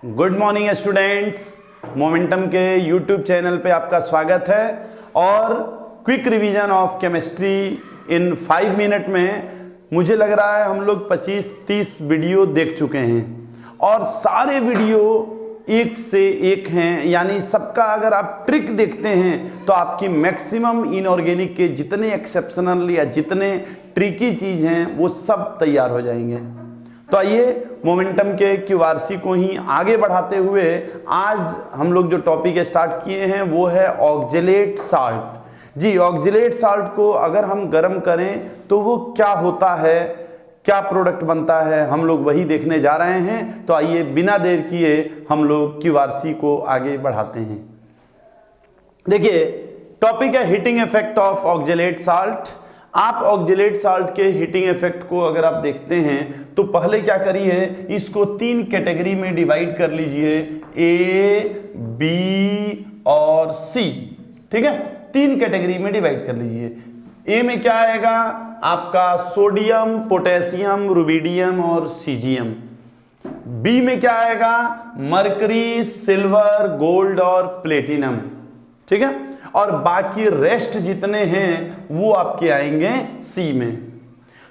Good morning students. Momentum के YouTube channel पे आपका स्वागत है और quick revision of chemistry in 5 minute में मुझे लग रहा है हम लोग 25-30 वीडियो देख चुके हैं और सारे वीडियो एक से एक हैं, यानी सबका अगर आप ट्रिक देखते हैं तो आपकी मैक्सिमम इनऑर्गेनिक के जितने एक्सेप्शनल या जितने ट्रिकी चीज़ हैं वो सब तैयार हो जाएंगे। तो आइए मोमेंटम के क्यूआरसी को ही आगे बढ़ाते हुए आज हम लोग जो टॉपिक स्टार्ट किए हैं वो है ऑक्जेलेट साल्ट। जी, ऑक्जेलेट साल्ट को अगर हम गर्म करें तो वो क्या होता है, क्या प्रोडक्ट बनता है, हम लोग वही देखने जा रहे हैं। तो आइए बिना देर किए हम लोग क्यूआरसी को आगे बढ़ाते हैं। देखिए, टॉपिक है heating effect of oxalate salt. आप ऑक्जेलेट साल्ट के हीटिंग इफेक्ट को अगर आप देखते हैं तो पहले क्या करिए, इसको 3 कैटेगरी में डिवाइड कर लीजिए, ए, बी और सी। ठीक है, 3 कैटेगरी में डिवाइड कर लीजिए। ए में क्या आएगा आपका सोडियम, पोटेशियम, रुबिडियम और सीजियम। बी में क्या आएगा मरकरी, सिल्वर, गोल्ड और प्लेटिनम। ठीक है, और बाकी रेस्ट जितने हैं वो आपके आएंगे सी में।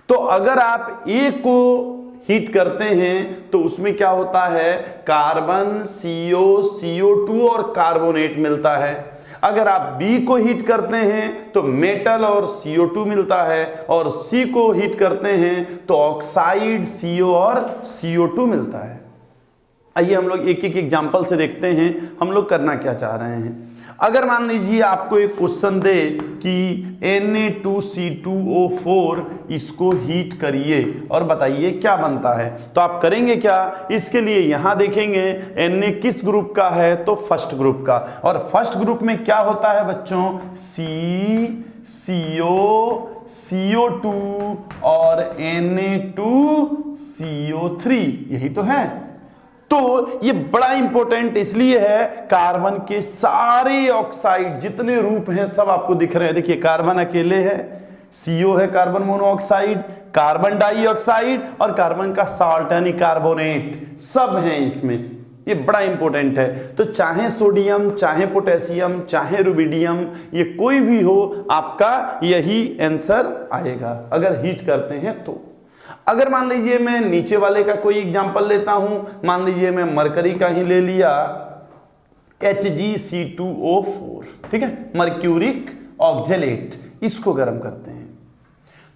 तो अगर आप ए को हीट करते हैं तो उसमें क्या होता है, कार्बन, CO, CO2 और कार्बोनेट मिलता है। अगर आप बी को हीट करते हैं तो मेटल और CO2 मिलता है, और सी को हीट करते हैं तो ऑक्साइड, CO और CO2 मिलता है। आइए हम लोग एक एक एग्जांपल से देखते हैं हम लोग करना क्या चाह रहे हैं। अगर मान लीजिए आपको एक क्वेश्चन दे कि Na2C2O4 इसको हीट करिए और बताइए क्या बनता है, तो आप करेंगे क्या, इसके लिए यहां देखेंगे Na किस ग्रुप का है, तो फर्स्ट ग्रुप का। और फर्स्ट ग्रुप में क्या होता है बच्चों, C, CO, CO2 और Na2CO3, यही तो है। तो ये बड़ा इंपॉर्टेंट इसलिए है, कार्बन के सारे ऑक्साइड जितने रूप हैं सब आपको दिख रहे हैं। देखिए, कार्बन अकेले है, CO है कार्बन मोनोऑक्साइड, कार्बन डाइऑक्साइड और कार्बन का साल्ट यानी कार्बोनेट, सब हैं इसमें। ये बड़ा इंपॉर्टेंट है। तो चाहे सोडियम, चाहे पोटेशियम, चाहे रुबिडियम, ये कोई भी हो आपका यही आंसर आएगा अगर हीट करते हैं तो। अगर मान लीजिए मैं नीचे वाले का कोई एग्जांपल लेता हूं, मान लीजिए मैं मरकरी का ही ले लिया, HgC2O4, ठीक है, मर्क्यूरिक ऑक्जेलेट, इसको गर्म करते हैं।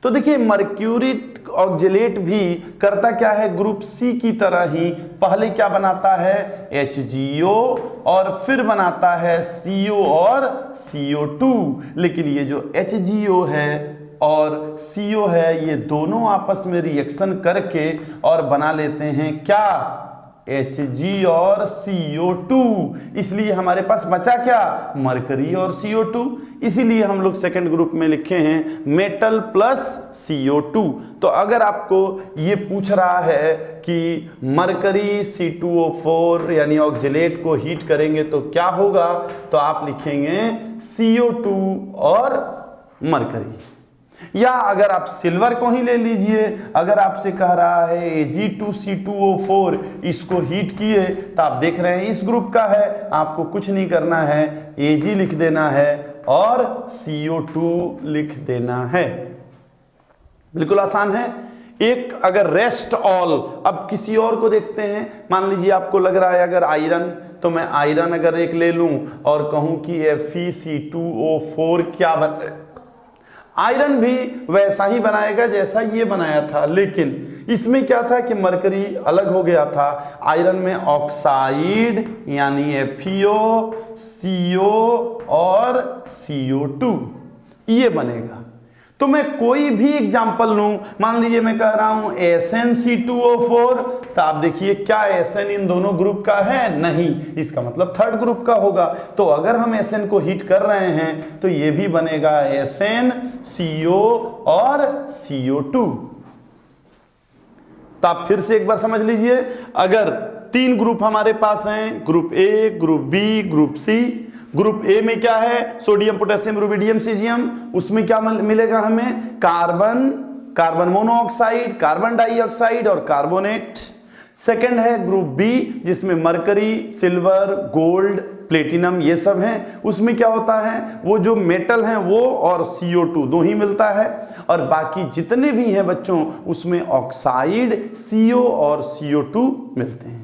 तो देखिए, मर्क्यूरिक ऑक्जेलेट भी करता क्या है, ग्रुप सी की तरह ही पहले क्या बनाता है, HgO और फिर बनाता है CO और CO2। लेकिन ये जो HgO है और CO है, ये दोनों आपस में रिएक्शन करके और बना लेते हैं क्या, Hg और CO2। इसलिए हमारे पास बचा क्या, मरकरी और CO2। इसीलिए हम लोग सेकंड ग्रुप में लिखे हैं मेटल प्लस CO2। तो अगर आपको ये पूछ रहा है कि मरकरी C2O4 यानी ऑक्जेलेट को हीट करेंगे तो क्या होगा, तो आप लिखेंगे CO2 और मरकरी। या अगर आप सिल्वर को ही ले लीजिए, अगर आपसे कह रहा है Ag2C2O4 इसको हीट किए, तो आप देख रहे हैं इस ग्रुप का है, आपको कुछ नहीं करना है, Ag लिख देना है और CO2 लिख देना है। बिल्कुल आसान है। एक अगर रेस्ट ऑल, अब किसी और को देखते हैं, मान लीजिए आपको लग रहा है अगर आयरन, तो मैं आयरन अगर एक ले लूं और कहूं कि FeC2O4 क्या बने, आयरन भी वैसा ही बनाएगा जैसा ये बनाया था, लेकिन इसमें क्या था कि मरकरी अलग हो गया था। आयरन में ऑक्साइड यानी FeO, CO और CO2 ये बनेगा। तो मैं कोई भी एग्जांपल लूं, मान लीजिए मैं कह रहा हूं SnC2O4, तो आप देखिए क्या Sn इन दोनों ग्रुप का है, नहीं, इसका मतलब थर्ड ग्रुप का होगा। तो अगर हम Sn को हीट कर रहे हैं तो ये भी बनेगा Sn, CO और CO2। तो आप फिर से एक बार समझ लीजिए, अगर 3 ग्रुप हमारे पास हैं, group A, group B, group C. Group A में क्या है, सोडियम, पोटेशियम, रुबिडियम, सीजियम। उसमें क्या मिलेगा हमें, carbon, carbon monoxide, carbon dioxide और कार्बोनेट। सेकंड है ग्रुप बी, जिसमें मरकरी, सिल्वर, गोल्ड, प्लेटिनम ये सब हैं। उसमें क्या होता है, वो जो मेटल हैं वो और CO2 दो ही मिलता है, और बाकी जितने भी हैं बच्चों उसमें ऑक्साइड CO और CO2 मिलते हैं।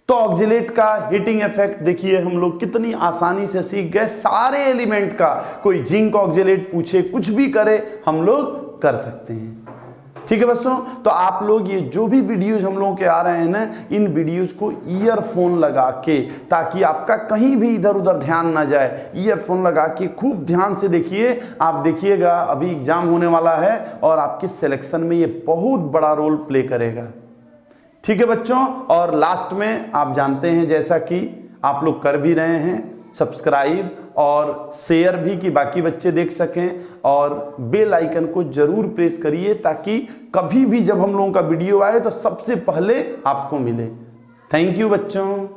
तो ऑक्जेलेट का हीटिंग इफेक्ट देखिए हम लोग कितनी आसानी से सीख गए। सारे एलिमेंट का कोई जिंक ऑक्जेलेट पूछे, कुछ भी करे हम लोग कर सकते हैं। ठीक है बच्चों, तो आप लोग ये जो भी वीडियोज हम लोगों के आ रहे हैं ना, इन वीडियोज को ईयरफोन लगा के, ताकि आपका कहीं भी इधर उधर ध्यान ना जाए, ईयरफोन लगा के खूब ध्यान से देखिए। आप देखिएगा अभी एग्जाम होने वाला है और आपके सिलेक्शन में ये बहुत बड़ा रोल प्ले करेगा। ठीक है बच्चों, और लास्ट में आप जानते हैं जैसा कि आप लोग कर भी रहे हैं, सब्सक्राइब और शेयर भी कि बाकी बच्चे देख सकें, और बेल आइकन को जरूर प्रेस करिए ताकि कभी भी जब हम लोगों का वीडियो आए तो सबसे पहले आपको मिले। थैंक यू बच्चों।